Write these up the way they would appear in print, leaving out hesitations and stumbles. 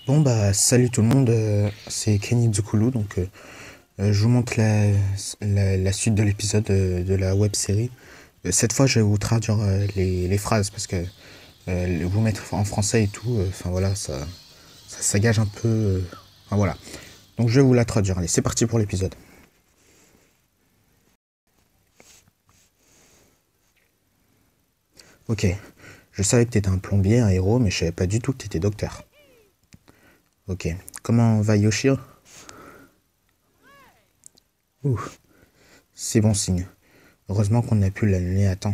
Bon bah salut tout le monde, c'est Kenny Dzukulu, je vous montre la suite de l'épisode de la web série. Cette fois je vais vous traduire les phrases parce que vous mettre en français et tout, enfin voilà, ça gage un peu, enfin voilà. Donc je vais vous la traduire, allez c'est parti pour l'épisode. Ok, je savais que t'étais un plombier, un héros, mais je savais pas du tout que t'étais docteur. Ok, comment va Yoshiro? Ouh, c'est bon signe. Heureusement qu'on a pu l'annoncer à temps.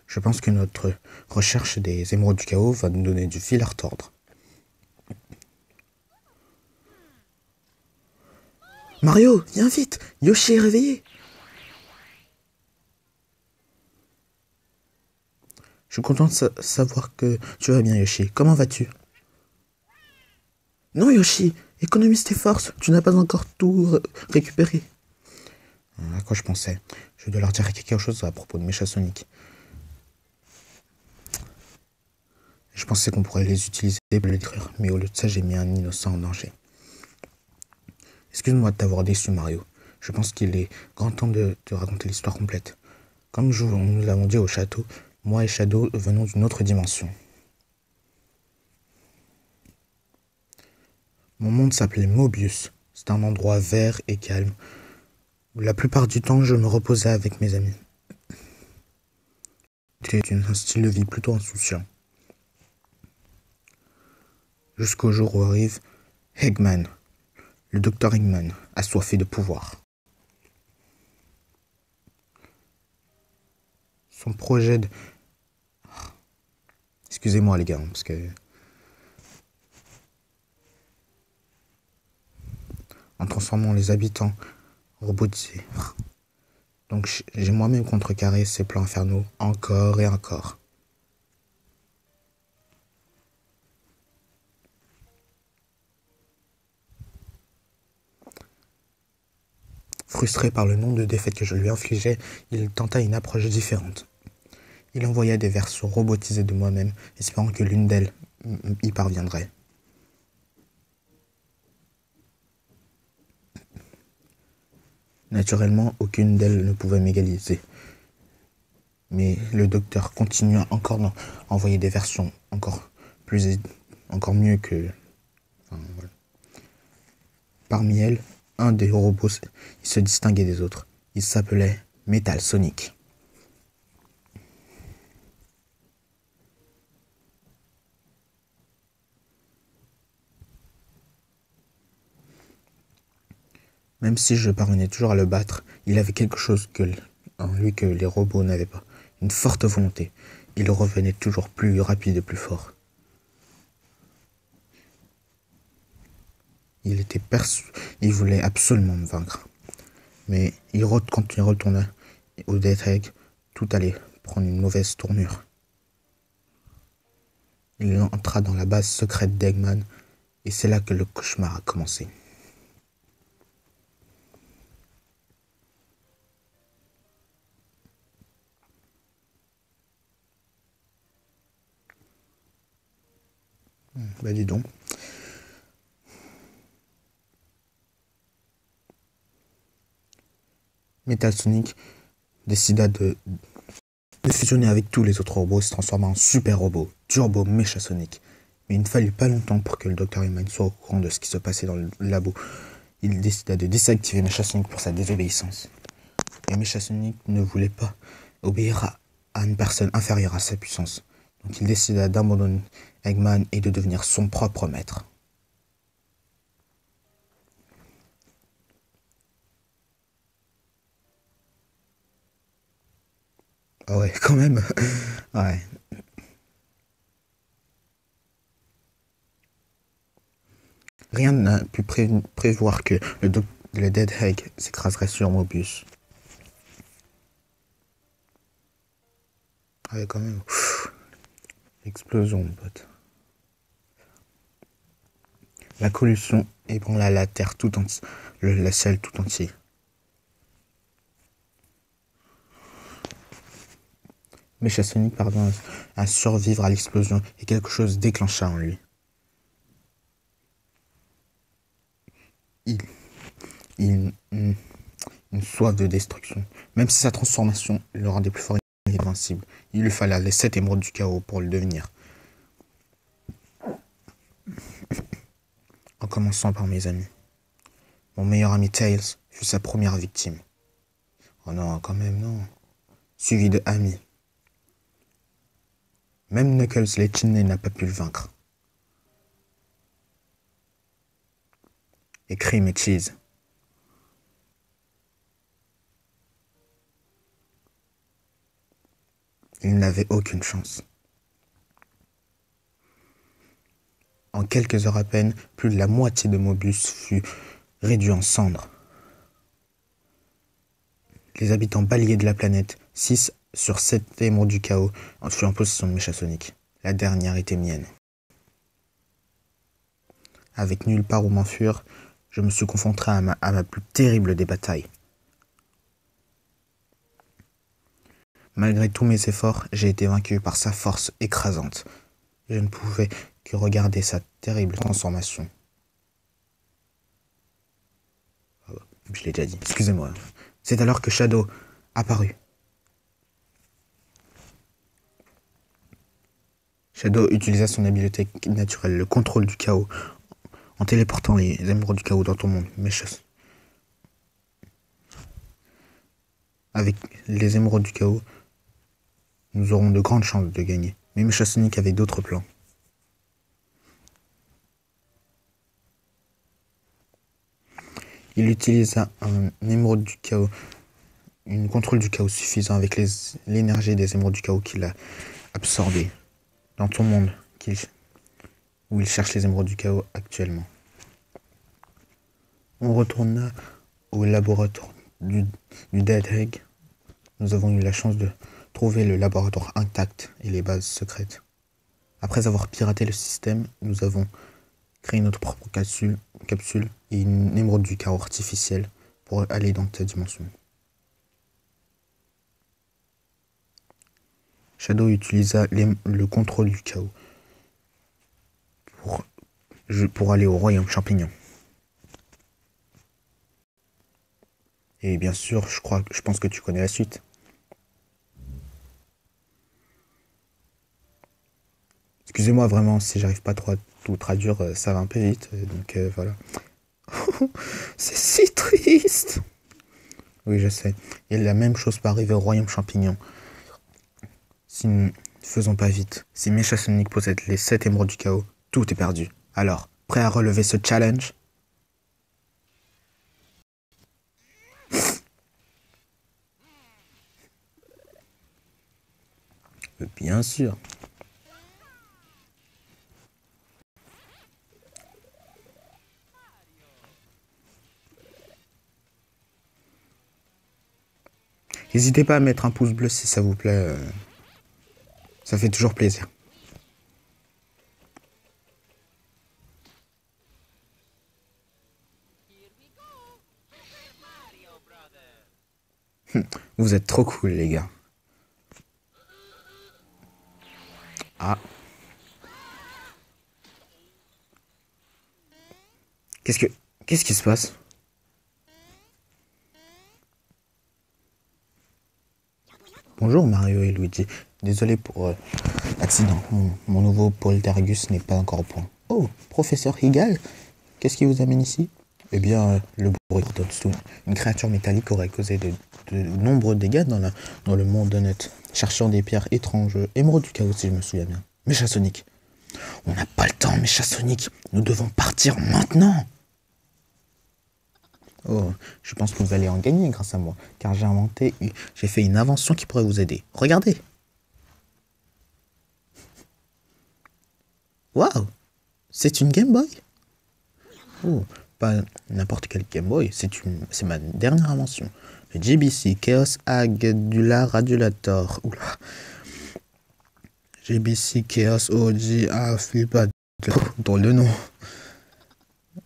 Je pense que notre recherche des émeraudes du chaos va nous donner du fil à retordre. Mario, viens vite, Yoshi est réveillé. Je suis content de savoir que tu vas bien, Yoshi. Comment vas-tu? Non, Yoshi, économise tes forces, tu n'as pas encore tout récupéré. À quoi je pensais? Je dois leur dire quelque chose à propos de Mecha Sonic. Je pensais qu'on pourrait les utiliser pour le détruire, mais au lieu de ça, j'ai mis un innocent en danger. Excuse-moi de t'avoir déçu, Mario. Je pense qu'il est grand temps de te raconter l'histoire complète. Comme nous l'avons dit au château, moi et Shadow venons d'une autre dimension. Mon monde s'appelait Mobius. C'est un endroit vert et calme, où la plupart du temps je me reposais avec mes amis. C'était un style de vie plutôt insouciant. Jusqu'au jour où arrive Eggman, le docteur Eggman, assoiffé de pouvoir. Son projet de... Excusez-moi les gars, parce que... En transformant les habitants en robotisés. Donc j'ai moi-même contrecarré ces plans infernaux encore et encore. Frustré par le nombre de défaites que je lui infligeais, il tenta une approche différente. Il envoya des versions robotisées de moi-même, espérant que l'une d'elles y parviendrait. Naturellement, aucune d'elles ne pouvait m'égaliser. Mais le docteur continua encore à envoyer des versions encore mieux que... Enfin, voilà. Parmi elles, un des robots se distinguait des autres. Il s'appelait Metal Sonic. Même si je parvenais toujours à le battre, il avait quelque chose en lui que les robots n'avaient pas. Une forte volonté. Il revenait toujours plus rapide et plus fort. Il voulait absolument me vaincre. Mais quand il retourna au Death Egg, tout allait prendre une mauvaise tournure. Il entra dans la base secrète d'Eggman, et c'est là que le cauchemar a commencé. Bah dis donc. Metal Sonic décida de fusionner avec tous les autres robots et se transforma en super robot, Turbo Mecha Sonic. Mais il ne fallut pas longtemps pour que le Dr. Eggman soit au courant de ce qui se passait dans le labo. Il décida de désactiver Mecha Sonic pour sa désobéissance. Et Mecha Sonic ne voulait pas obéir à une personne inférieure à sa puissance. Donc il décida d'abandonner Eggman et de devenir son propre maître. Ah ouais, quand même. Ouais. Rien n'a pu prévoir que le Dead Egg s'écraserait sur Mobius. Ah ouais, quand même. Explosion, mon pote. La collision ébranla la Terre tout entière, le ciel tout entier. Mecha Sonic parvint à survivre à l'explosion et quelque chose déclencha en lui. une soif de destruction. Même si sa transformation le rendait plus fort et invincible, il lui fallait les 7 émeraudes du chaos pour le devenir. En commençant par mes amis. Mon meilleur ami Tails fut sa première victime. Oh non, quand même, non. Suivi de Amy. Même Knuckles l'Echinné n'a pas pu le vaincre. Et Cream et Cheese. Ils n'avaient aucune chance. En quelques heures à peine, plus de la moitié de Mobius fut réduit en cendres. Les habitants balayés de la planète, 6 sur 7 émeraudes du chaos, furent en possession de Mécha Sonic. La dernière était mienne. Avec nulle part où m'enfuir, je me suis confronté à ma plus terrible des batailles. Malgré tous mes efforts, j'ai été vaincu par sa force écrasante. Je ne pouvais que regarder sa terrible transformation. Je l'ai déjà dit, excusez-moi. C'est alors que Shadow apparut. Shadow utilisa son habileté naturelle, le contrôle du chaos, en téléportant les émeraudes du chaos dans ton monde. Avec les émeraudes du chaos, nous aurons de grandes chances de gagner. Mais Mécha Sonic avait d'autres plans. Il utilisa un émeraude du chaos, un contrôle du chaos suffisant avec l'énergie des émeraudes du chaos qu'il a absorbé dans ton monde où il cherche les émeraudes du chaos actuellement. On retourna au laboratoire du Dead Egg. Nous avons eu la chance de trouver le laboratoire intact et les bases secrètes. Après avoir piraté le système, nous avons créé notre propre capsule et une émeraude du chaos artificielle pour aller dans ta dimension. Shadow utilisa le contrôle du chaos pour aller au royaume champignon. Et bien sûr, je pense que tu connais la suite. Excusez-moi vraiment si j'arrive pas trop à tout traduire, ça va un peu vite, donc voilà. C'est si triste. Oui, je sais. Et la même chose peut arriver au royaume champignon. Si nous ne faisons pas vite, si Mécha Sonic possède les 7 émeraudes du chaos, tout est perdu. Alors, prêt à relever ce challenge? Bien sûr. N'hésitez pas à mettre un pouce bleu si ça vous plaît. Ça fait toujours plaisir. Vous êtes trop cool, les gars. Ah. Qu'est-ce qui se passe? Bonjour Mario et Luigi. Désolé pour l'accident. Mon nouveau Poltergus n'est pas encore au point. Oh, professeur Higal, qu'est-ce qui vous amène ici? Eh bien, le bruit de Toadstool. Une créature métallique aurait causé de nombreux dégâts dans le monde net, cherchant des pierres étranges, émeraudes du chaos si je me souviens bien. Mécha Sonic. On n'a pas le temps, Mécha Sonic. Nous devons partir maintenant. Oh, je pense que vous allez en gagner grâce à moi, car j'ai fait une invention qui pourrait vous aider. Regardez. Waouh, c'est une Game Boy. Oh, pas n'importe quel Game Boy, c'est ma dernière invention. Le GBC Chaos Agudular Radulator. Oula. GBC Chaos OG Flipad. Drôle de nom.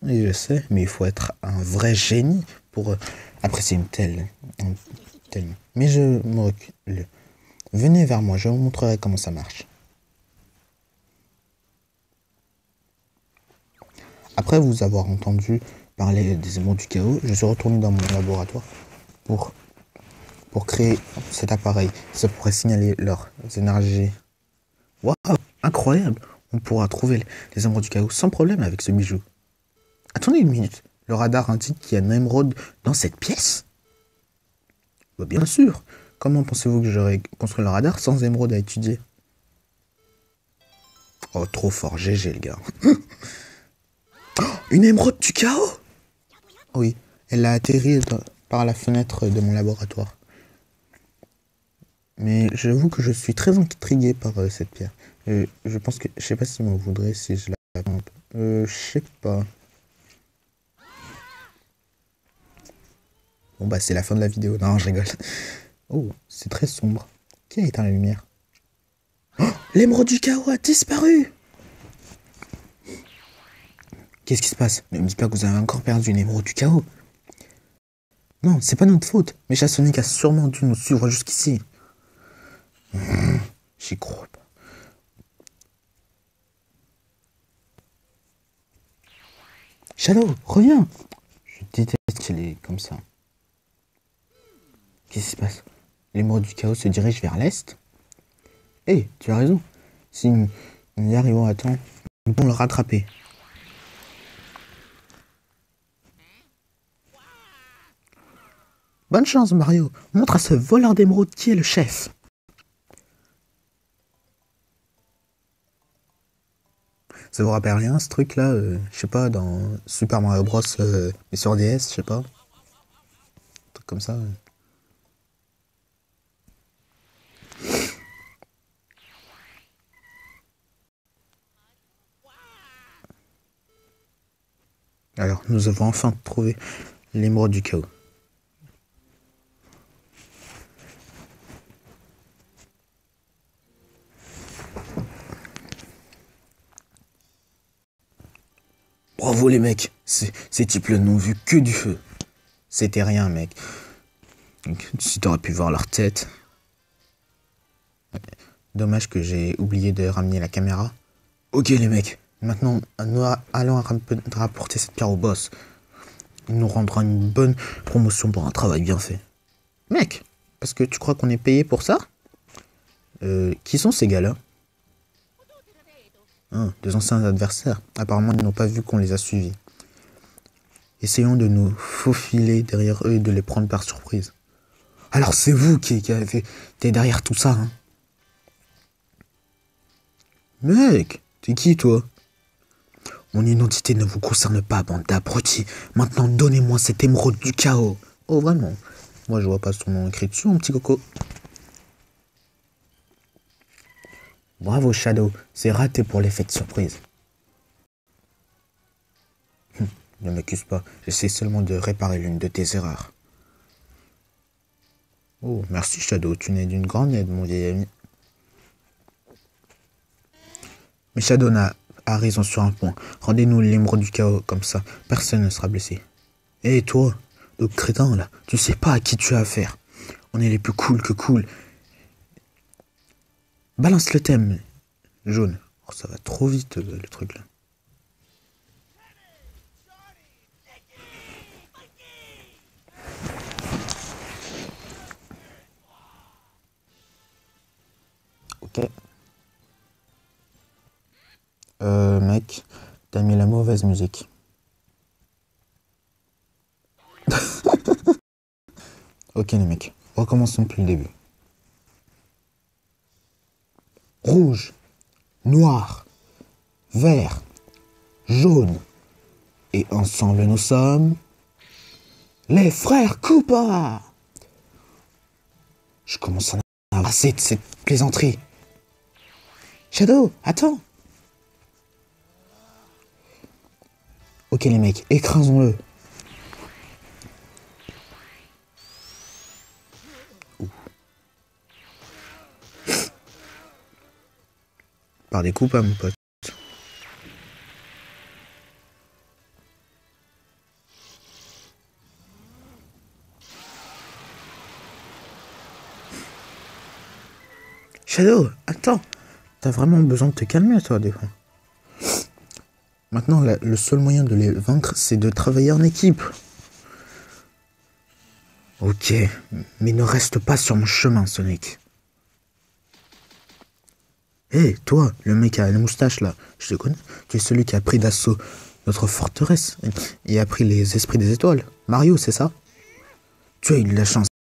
Et je sais, mais il faut être un vrai génie pour apprécier une telle. Mais je me recule. Venez vers moi, je vous montrerai comment ça marche. Après vous avoir entendu parlait des émeraudes du chaos, je suis retourné dans mon laboratoire pour, pour créer cet appareil. Ça pourrait signaler leurs énergies. Waouh, incroyable! On pourra trouver les émeraudes du chaos sans problème avec ce bijou. Attendez une minute, le radar indique qu'il y a une émeraude dans cette pièce? Bah, bien sûr. Comment pensez-vous que j'aurais construit le radar sans émeraude à étudier? Oh, trop fort, GG le gars. Une émeraude du chaos? Oui, elle a atterri par la fenêtre de mon laboratoire. Mais j'avoue que je suis très intrigué par cette pierre. Je pense que... Je sais pas s'il m'en voudrait si je la... je sais pas. Bon bah c'est la fin de la vidéo. Non, je rigole. Oh, c'est très sombre. Qui a éteint la lumière? Oh, l'émeraude du chaos a disparu! Qu'est-ce qui se passe? Ne me dites pas que vous avez encore perdu une émeraude du chaos. Non, c'est pas notre faute. Méchasonic a sûrement dû nous suivre jusqu'ici. J'y crois pas. Shadow, reviens! Je déteste qu'il est comme ça. Qu'est-ce qui se passe? L'émeraude du chaos se dirige vers l'est? Eh, tu as raison. Si nous y arrivons à temps, nous pouvons le rattraper. Bonne chance, Mario. Montre à ce voleur d'émeraude qui est le chef. Ça vous rappelle rien, ce truc-là je sais pas, dans Super Mario Bros. Mais sur DS, je sais pas. Un truc comme ça. Alors, nous avons enfin trouvé l'émeraude du chaos. Bravo les mecs, ces types-là n'ont vu que du feu. C'était rien, mec. Donc, si t'aurais pu voir leur tête. Dommage que j'ai oublié de ramener la caméra. Ok les mecs, maintenant nous allons rapporter cette pierre au boss. Il nous rendra une bonne promotion pour un travail bien fait. Mec, parce que tu crois qu'on est payé pour ça? Qui sont ces gars-là? Des anciens adversaires. Apparemment, ils n'ont pas vu qu'on les a suivis. Essayons de nous faufiler derrière eux et de les prendre par surprise. Alors c'est vous qui avez été derrière tout ça, hein? Mec, t'es qui toi? Mon identité ne vous concerne pas, bande d'abrutis. Maintenant, donnez-moi cette émeraude du chaos. Oh, vraiment? Moi, je vois pas son nom écrit dessus, mon petit coco. Bravo, Shadow. C'est raté pour l'effet de surprise. Ne m'accuse pas. J'essaie seulement de réparer l'une de tes erreurs. Oh, merci, Shadow. Tu n'es d'une grande aide, mon vieil ami. Mais Shadow a raison sur un point. Rendez-nous l'émeraude du chaos, comme ça, personne ne sera blessé. Et toi, le crétin, là, tu sais pas à qui tu as affaire. On est les plus cool que cool. Balance le thème, jaune. Oh, ça va trop vite, le truc, là. Ok. Mec, t'as mis la mauvaise musique. Ok les mecs, recommençons depuis le début. Rouge, noir, vert, jaune. Et ensemble nous sommes... les frères Koopa! Je commence à en avoir assez de cette plaisanterie. Shadow, attends! Ok les mecs, écrasons-le. Par des coups, pas mon pote. Shadow, attends. T'as vraiment besoin de te calmer, toi, des fois. Maintenant, le seul moyen de les vaincre, c'est de travailler en équipe. Ok, mais ne reste pas sur mon chemin, Sonic. Hé, toi, le mec à la moustache là, je te connais. Tu es celui qui a pris d'assaut notre forteresse et a pris les esprits des étoiles. Mario, c'est ça? Tu as eu de la chance